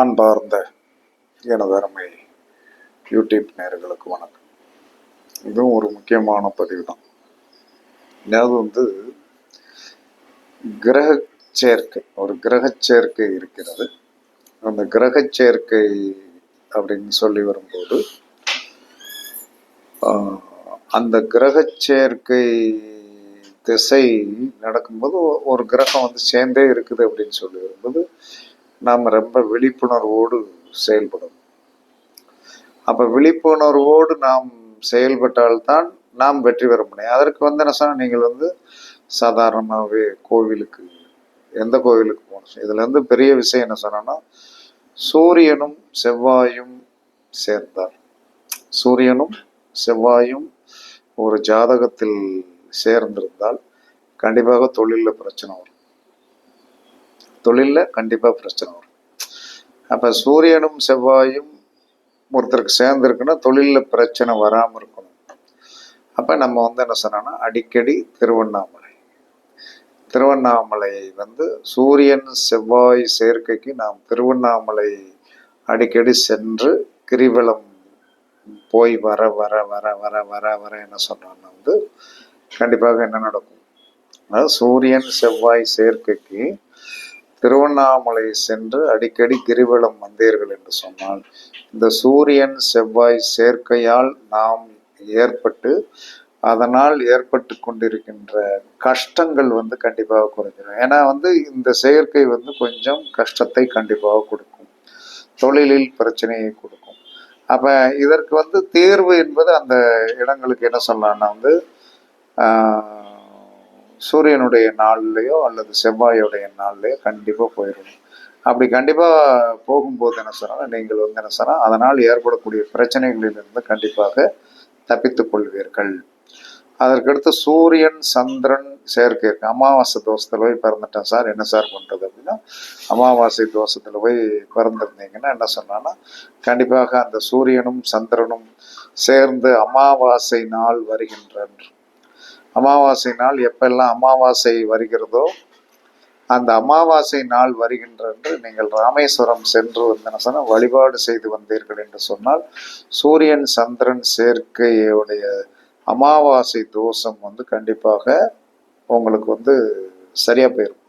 அன்பார்ந்த எனது அருமை யூடியூப் நேயர்களுக்கு வணக்கம். இதுவும் ஒரு முக்கியமான பதிவு தான். அதாவது கிரக சேர்க்கை, ஒரு கிரக சேர்க்கை இருக்கிறது. அந்த கிரக சேர்க்கை அப்படின்னு சொல்லி வரும்போது அந்த கிரக சேர்க்கை திசை நடக்கும்போது ஒரு கிரகம் சேர்ந்தே இருக்குது அப்படின்னு சொல்லி வரும்போது நாம் ரொம்ப விழிப்புணர்வோடு செயல்படும். அப்ப விழிப்புணர்வோடு நாம் செயல்பட்டால்தான் நாம் வெற்றி பெற முடியும். அதற்கு என்ன சொன்னா, நீங்கள் சாதாரணமாகவே கோவிலுக்கு, எந்த கோவிலுக்கு போகணும். இதுல பெரிய விஷயம் என்ன சொன்னா, சூரியனும் செவ்வாயும் சேர்ந்தார். சூரியனும் செவ்வாயும் ஒரு ஜாதகத்தில் சேர்ந்திருந்தால் கண்டிப்பாக தொழிலில் பிரச்சனை வரும். தொழிலில் கண்டிப்பாக பிரச்சனை வரும். அப்போ சூரியனும் செவ்வாயும் ஒருத்தருக்கு சேர்ந்துருக்குன்னா தொழிலில் பிரச்சனை வராமல் இருக்கணும். அப்போ நம்ம என்ன சொன்னோன்னா, அடிக்கடி திருவண்ணாமலை சூரியன் செவ்வாய் சேர்க்கைக்கு நாம் திருவண்ணாமலை அடிக்கடி சென்று கிரிவலம் போய் வர வர வர வர வர வர என்ன சொன்னோன்னா கண்டிப்பாக என்ன நடக்கும், அதாவது சூரியன் செவ்வாய் சேர்க்கைக்கு திருவண்ணாமலை சென்று அடிக்கடி கிரிவலம் வந்தீர்கள் என்று சொன்னால், இந்த சூரியன் செவ்வாய் சேர்க்கையால் நாம் அதனால் ஏற்பட்டு கொண்டிருக்கின்ற கஷ்டங்கள் கண்டிப்பாக குறைஞ்சிடும். ஏன்னா இந்த செயற்கை கொஞ்சம் கஷ்டத்தை கண்டிப்பாக கொடுக்கும், தொழிலில் பிரச்சனையை கொடுக்கும். அப்ப இதற்கு தீர்வு என்பது அந்த இடங்களுக்கு என்ன சொல்லலாம்னா சூரியனுடைய நாள்லையோ அல்லது செவ்வாயுடைய நாள்லையோ கண்டிப்பாக போயிடணும். அப்படி கண்டிப்பாக போகும்போது என்ன சொன்னால், நீங்கள் என்ன சொன்னால் அதனால் ஏற்படக்கூடிய பிரச்சனைகளிலிருந்து கண்டிப்பாக தப்பித்துக் கொள்வீர்கள். அதற்கடுத்து சூரியன் சந்திரன் சேர்க்கை இருக்கு. அமாவாசை தோஷத்தில் போய் பிறந்துட்டேன் சார், என்ன சார் பண்ணுறது அப்படின்னா, அமாவாசை தோஷத்தில் போய் பிறந்திருந்தீங்கன்னா என்ன சொன்னான்னா, கண்டிப்பாக அந்த சூரியனும் சந்திரனும் சேர்ந்து அமாவாசை நாள் வருகின்றன்று. அமாவாசை நாள் எப்பெல்லாம் அமாவாசை வருகிறதோ அந்த அமாவாசை நாள் வருகின்றன்று நீங்கள் ராமேஸ்வரம் சென்று சொன்னால் வழிபாடு செய்து வந்தீர்கள் என்று சொன்னால், சூரியன் சந்திரன் சேர்க்கையுடைய அமாவாசை தோஷம் கண்டிப்பாக உங்களுக்கு சரியா போயிடும்.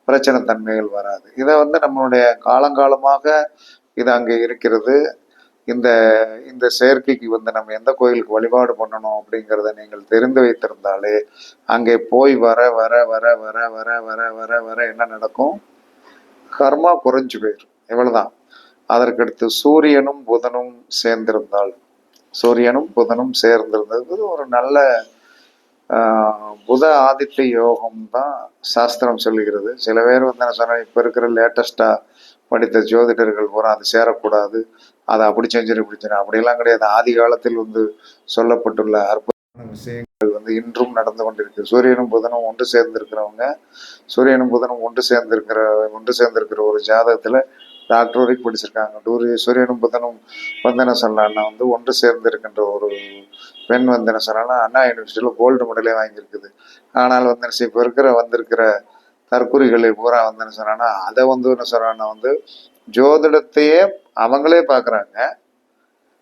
பிரச்சனை தன்மைகள் வராது. இதை நம்மளுடைய காலங்காலமாக இது அங்கே இருக்கிறது. இந்த செயற்கைக்கு நம்ம எந்த கோயிலுக்கு வழிபாடு பண்ணணும் அப்படிங்கிறத நீங்கள் தெரிந்து வைத்திருந்தாலே அங்கே போய் வர வர வர வர வர வர வர வர என்ன நடக்கும், கர்மா குறைஞ்சு போயிடும். இவ்வளவுதான். அதற்கடுத்து சூரியனும் புதனும் சேர்ந்திருந்தது ஒரு நல்ல புத ஆதித்ய யோகம் தான் சாஸ்திரம் சொல்லுகிறது. சில பேர் என்ன சொன்னா, இப்ப இருக்கிற லேட்டஸ்டா படித்த ஜோதிடர்கள் பூரா அது சேரக்கூடாது, அதை அப்படி செஞ்சிரு இப்படி செஞ்சு, அப்படியெல்லாம் கிடையாது. ஆதி காலத்தில் சொல்லப்பட்டுள்ள அற்புதமான விஷயங்கள் இன்றும் நடந்து கொண்டிருக்கு. சூரியனும் புதனும் ஒன்று சேர்ந்திருக்கிறவங்க, ஒன்று சேர்ந்திருக்கிற ஒரு ஜாதகத்துல டாக்டர் வரைக்கும் படிச்சிருக்காங்க. சூரியனும் புதனும் என்ன சொல்லலாம்னா ஒன்று சேர்ந்திருக்கின்ற ஒரு பெண் என்ன சொன்னா, அண்ணா யூனிவர்சிட்டியில கோல்டு மெடலே வாங்கியிருக்குது. ஆனால் இப்ப வந்திருக்கிற தற்கொலைகளை பூரா என்ன சொன்னா, அதை என்ன சொல்றான்னா ஜோதிடத்தையே அவங்களே பாக்குறாங்க,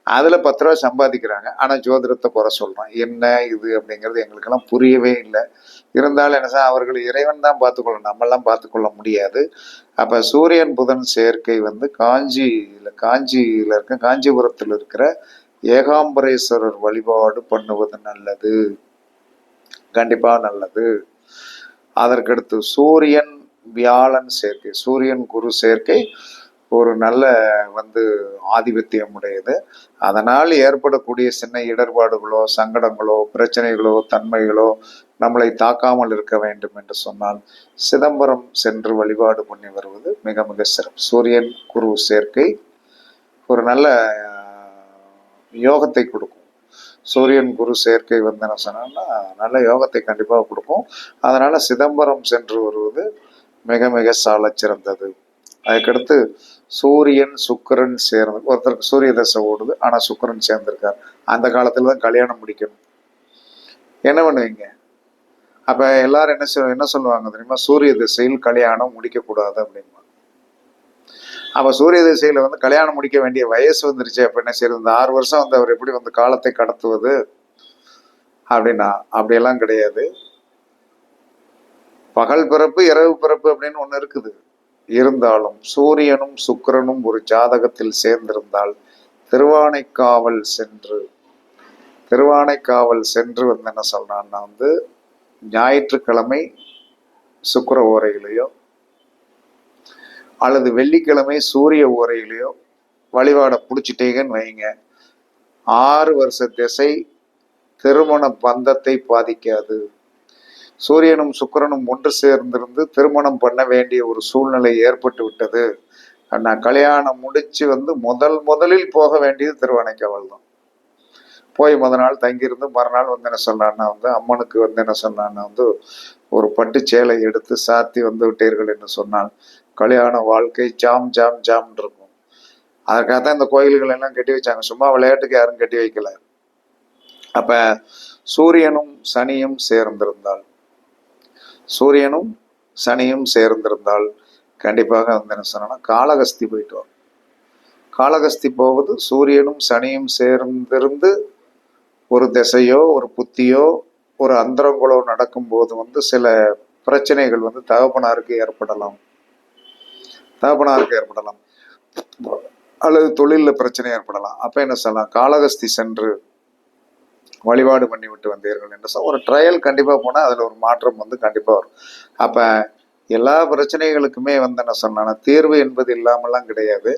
அதுல 10 ரூபா சம்பாதிக்கிறாங்க. ஆனா ஜோதிடத்தை குறை சொல்றான். என்ன இது அப்படிங்கிறது எங்களுக்கெல்லாம் புரியவே இல்லை. இருந்தாலும் என்ன சார், அவர்கள் இறைவன் தான் பார்த்துக்கொள்ளணும், நம்மெல்லாம் பார்த்துக்கொள்ள முடியாது. அப்ப சூரியன் புதன் சேர்க்கை காஞ்சிபுரத்தில் இருக்கிற ஏகாம்பரேஸ்வரர் வழிபாடு பண்ணுவது நல்லது, கண்டிப்பா நல்லது. அதற்கடுத்து சூரியன் வியாழன் சேர்க்கை, சூரியன் குரு சேர்க்கை ஒரு நல்ல ஆதிபத்தியம் உடையது. அதனால் ஏற்படக்கூடிய சின்ன இடர்பாடுகளோ சங்கடங்களோ பிரச்சனைகளோ தன்மைகளோ நம்மளை தாக்காமல் இருக்க வேண்டும் என்று சொன்னால் சிதம்பரம் சென்று வழிபாடு பண்ணி வருவது மிக மிக சிறப்பு. சூரியன் குரு சேர்க்கை ஒரு நல்ல யோகத்தை கொடுக்கும். சூரியன் குரு சேர்க்கை என்ன சொன்னா நல்ல யோகத்தை கண்டிப்பாக கொடுக்கும். அதனால சிதம்பரம் சென்று வருவது மிக மிக சால சிறந்தது. அதுக்கடுத்து சூரியன் சுக்கிரன் சேர்ந்து, ஒருத்தருக்கு சூரிய தசை ஓடுது ஆனா சுக்கிரன் சேர்ந்திருக்கார், அந்த காலத்துல தான் கல்யாணம் முடிக்கணும். என்ன பண்ணுவீங்க? அப்ப எல்லாரும் என்ன சொல்லுவாங்க தெரியுமா, சூரிய திசையில் கல்யாணம் முடிக்க கூடாது அப்படின்னா. அப்போ சூரிய திசையில் வந்து கல்யாணம் முடிக்க வேண்டிய வயசு வந்துருச்சு. அப்போ என்ன செய்யறது? இந்த 6 வருஷம் வந்து அவர் எப்படி வந்து காலத்தை கடத்துவது அப்படின்னா, அப்படியெல்லாம் கிடையாது. பகல் பிறப்பு இரவு பிறப்பு அப்படின்னு ஒன்று இருக்குது. இருந்தாலும் சூரியனும் சுக்கிரனும் ஒரு ஜாதகத்தில் சேர்ந்திருந்தால் திருவானைக்காவல் சென்று வந்து என்ன சொல்றான்னா வந்து ஞாயிற்றுக்கிழமை சுக்கிர ஓரையிலையோ அல்லது வெள்ளிக்கிழமை சூரிய ஓரையிலையோ வழிபாடை பிடிச்சிட்டீங்கன்னு வைங்க, 6 வருஷ திசை திருமண பந்தத்தை பாதிக்காது. சூரியனும் சுக்கிரனும் ஒன்று சேர்ந்திருந்து திருமணம் பண்ண வேண்டிய ஒரு சூழ்நிலை ஏற்பட்டு விட்டது. நான் கல்யாணம் முடிச்சு வந்து முதலில் போக வேண்டியது திருவானைக்காவல் தான். போய் நாள் தங்கியிருந்து மறுநாள் வந்து என்ன சொன்னான்னா வந்து அம்மனுக்கு வந்து என்ன சொன்னான்னா வந்து ஒரு பட்டு சேலை எடுத்து சாத்தி வந்து விட்டீர்கள் என்று சொன்னால் கல்யாண வாழ்க்கை ஜாம் ஜாம் ஜாம் இருக்கும். அதற்காக தான் இந்த கோயில்கள் எல்லாம் கட்டி வச்சாங்க. சும்மா விளையாட்டுக்கு யாரும் கட்டி வைக்கல. அப்ப சூரியனும் சனியும் சேர்ந்திருந்தால் கண்டிப்பாக வந்து என்ன சொன்னா காளகஸ்தி போயிட்டு வரும். காளகஸ்தி போவது சூரியனும் சனியும் சேர்ந்திருந்து ஒரு திசையோ ஒரு புத்தியோ ஒரு அந்தரங்களோ நடக்கும்போது வந்து சில பிரச்சனைகள் வந்து தகப்பனாருக்கு ஏற்படலாம் அல்லது தொழிலில் பிரச்சனை ஏற்படலாம். அப்ப என்ன சொல்லலாம், காளகஸ்தி சென்று வழிபாடு பண்ணி விட்டு வந்தீர்கள் என்று ஒரு ட்ரையல் கண்டிப்பா போனா அதுல ஒரு மாற்றம் வந்து கண்டிப்பா வரும். அப்ப எல்லா பிரச்சனைகளுக்குமே வந்து என்ன சொன்னா தீர்வு என்பது இல்லாமலாம் கிடையாது.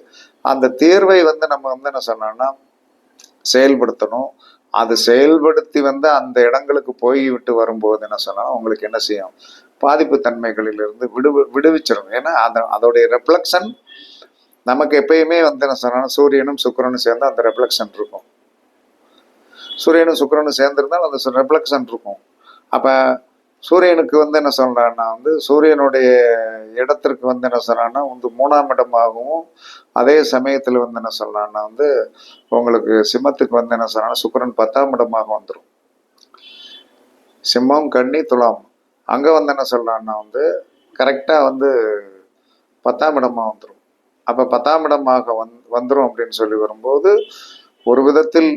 அந்த தீர்வை வந்து நம்ம வந்து என்ன சொன்னோம்னா செயல்படுத்தணும். அது செயல்படுத்தி வந்து அந்த இடங்களுக்கு போய்விட்டு வரும்போது என்ன சொன்னா உங்களுக்கு என்ன செய்யும், பாதிப்பு தன்மைகளிலிருந்து விடுவிச்சிடும். ஏன்னா அதோடைய ரெஃப்ளெக்ஷன் நமக்கு எப்பயுமே வந்து என்ன சொன்னா சூரியனும் சுக்கிரனும் சேர்ந்து அந்த ரெஃப்ளெக்ஷன் இருக்கும். சூரியனும் சுக்கிரனும் சேர்ந்திருந்தால் அந்த ரெஃப்ளெக்ஷன் இருக்கும். அப்ப சூரியனுக்கு வந்து என்ன சொல்றான்னா வந்து சூரியனுடைய இடத்திற்கு வந்து என்ன சொல்றான்னா வந்து 3ஆம் இடமாகவும் அதே சமயத்துல வந்து என்ன சொல்றான்னா வந்து உங்களுக்கு சிம்மத்துக்கு வந்து என்ன சொல்றான்னா சுக்கிரன் 10ஆம் இடமாக வந்துடும். சிம்மம் கன்னி துலாம் அங்க வந்து என்ன சொல்றான்னா வந்து கரெக்டா வந்து 10ஆம் இடமா வந்துடும். அப்ப 10ஆம் இடமாக வந்துடும் அப்படின்னு சொல்லி வரும்போது ஒரு விதத்தில்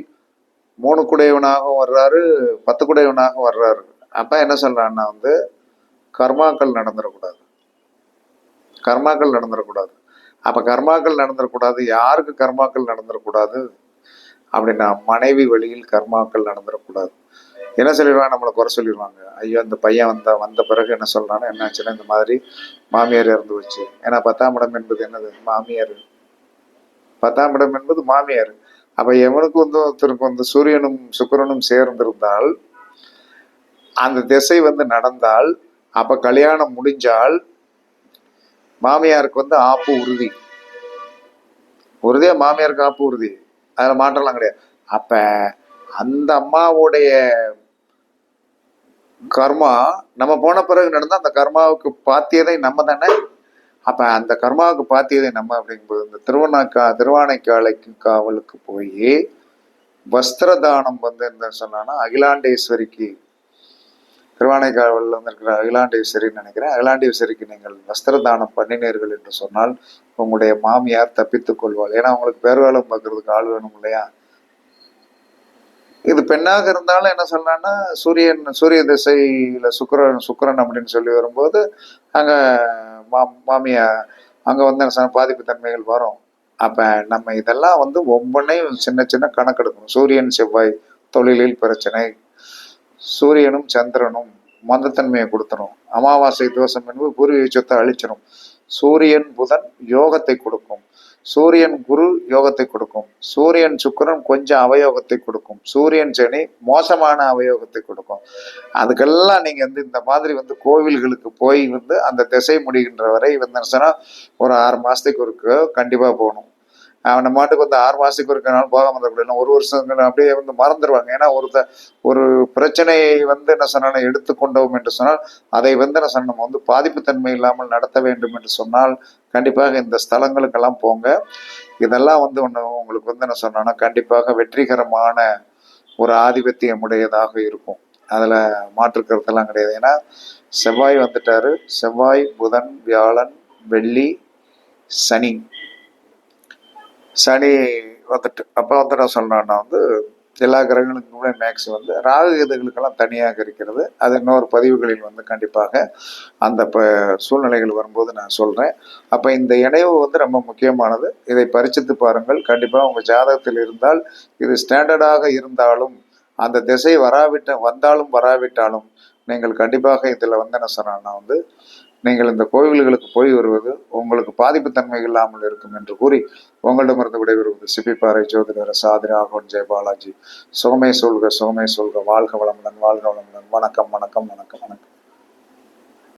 3 குடையவனாகவும் வர்றாரு, 10 குடையவனாகவும் வர்றாரு. அப்ப என்ன சொல்றான்னா வந்து கர்மாக்கள் நடந்துடக்கூடாது. அப்ப கர்மாக்கள் நடந்துடக்கூடாது. யாருக்கு கர்மாக்கள் நடந்துடக்கூடாது அப்படின்னா மனைவி வழியில் கர்மாக்கள் நடந்துடக்கூடாது. என்ன சொல்லிடுவாங்க, நம்மளை குறை சொல்லிடுவாங்க. ஐயோ இந்த பையன் வந்த பிறகு என்ன சொல்றான்னா என்னாச்சுன்னா இந்த மாதிரி மாமியார் இறந்து வச்சு. ஏன்னா 10ஆம் இடம் என்பது என்னது, மாமியார். 10ஆம் இடம் என்பது மாமியார். அப்ப எவனுக்கு வந்து ஒருத்தருக்கு வந்து சூரியனும் சுக்கிரனும் சேர்ந்திருந்தால் அந்த திசை வந்து நடந்தால் அப்ப கல்யாணம் முடிஞ்சால் மாமியாருக்கு வந்து ஆப்பு உறுதியா மாமியாருக்கு ஆப்பு உறுதி. அதுல மாற்றலாம் கிடையாது. அப்ப அந்த அம்மாவுடைய கர்மா நம்ம போன பிறகு நடந்தா அந்த கர்மாவுக்கு பாத்தியதை நம்ம தானே. அப்ப அந்த கர்மாவுக்கு பாத்தியதை நம்ம அப்படிங்கும்போது இந்த திருவானைக்காலைக்கு காவலுக்கு போய் வஸ்திர தானம் வந்து என்ன சொன்னா அகிலாண்டேஸ்வரிக்கு, திருவானைக்காவலில் வந்து இருக்கிற அகிலாண்டேஸ்வரின்னு நினைக்கிறேன், அகிலாண்டேஸ்வரிக்கு நீங்கள் வஸ்திர தானம் பண்ணினீர்கள் என்று சொன்னால் உங்களுடைய மாமியார் தப்பித்துக் கொள்வாள். ஏன்னா உங்களுக்கு பேர் வேலை பார்க்கறதுக்கு ஆள் வேணும் இல்லையா. இது பெண்ணாக இருந்தாலும் என்ன சொன்னான்னா சூரிய திசையில சுக்கிரன் அப்படின்னு சொல்லி வரும்போது அங்க மாமியார் அங்க வந்து என்ன சொன்ன பாதிப்பு தன்மைகள் வரும். அப்ப நம்ம இதெல்லாம் வந்து ஒவ்வொன்றையும் சின்ன சின்ன கணக்கெடுக்கணும். சூரியன் செவ்வாய் தொழிலில் பிரச்சனை, சூரியனும் சந்திரனும் மந்தத்தன்மையை கொடுத்துரும். அமாவாசை தோஷம் என்பது பூர்வீக சொத்தை அழிச்சிடும். சூரியன் புதன் யோகத்தை கொடுக்கும், சூரியன் குரு யோகத்தை கொடுக்கும், சூரியன் சுக்கிரன் கொஞ்சம் அவயோகத்தை கொடுக்கும், சூரியன் சனி மோசமான அவயோகத்தை கொடுக்கும். அதுக்கெல்லாம் நீங்க வந்து இந்த மாதிரி வந்து கோவில்களுக்கு போய் வந்து அந்த திசை முடிகின்ற வரை வந்து ஒரு 6 மாசத்துக்கு ஒருக்கு கண்டிப்பா போகணும். அவனை மாட்டுக்கு வந்து 6 மாசத்துக்கு இருக்கனாலும் போகாம இருந்தக்கூடாது. ஒரு வருஷம் அப்படியே வந்து மறந்துடுவாங்க. ஏன்னா ஒரு பிரச்சனையை வந்து என்ன சொன்ன எடுத்துக்கொண்டோம் என்று சொன்னால் அதை வந்து என்ன சொன்ன நம்ம வந்து பாதிப்பு தன்மை இல்லாமல் நடத்த வேண்டும் என்று சொன்னால் கண்டிப்பாக இந்த ஸ்தலங்களுக்கெல்லாம் போங்க. இதெல்லாம் வந்து உங்களுக்கு வந்து என்ன சொன்னா கண்டிப்பாக வெற்றிகரமான ஒரு ஆதிபத்தியம் உடையதாக இருக்கும். அதுல மாற்றுக்கிறதெல்லாம் கிடையாது. ஏன்னா செவ்வாய் வந்துட்டாரு. செவ்வாய் புதன் வியாழன் வெள்ளி சனி சனி வந்துட்டு அப்போ வந்து நான் சொன்னேன்னா வந்து எல்லா கிரகங்களுக்கும் கூட மேக்ஸ் வந்து ராகு கேதுகளுக்கெல்லாம் தனியாக இருக்கிறது. அது இன்னொரு பதிவுகளில் வந்து கண்டிப்பாக அந்த சூழ்நிலைகள் வரும்போது நான் சொல்கிறேன். அப்போ இந்த இணைவு வந்து ரொம்ப முக்கியமானது. இதை பரிசித்து பாருங்கள். கண்டிப்பாக உங்கள் ஜாதகத்தில் இருந்தால் இது ஸ்டாண்டர்டாக இருந்தாலும் அந்த திசை வந்தாலும் வராவிட்டாலும் நீங்கள் கண்டிப்பாக இதில் வந்து என்ன சொன்னா வந்து நீங்கள் இந்த கோவில்களுக்கு போய் வருவது உங்களுக்கு பாதிப்பு தன்மை இல்லாமல் இருக்கும் என்று கூறி உங்களிடமிருந்து விடைபெறுவது சிப்பிப்பாறை ஜோதிடர் சாதி ராகவன் ஜெயபாலாஜி. சுகமே சொல்க சுகமே சொல்க. வாழ்க வளமுடன் வாழ்க வளமுடன். வணக்கம் வணக்கம் வணக்கம் வணக்கம்.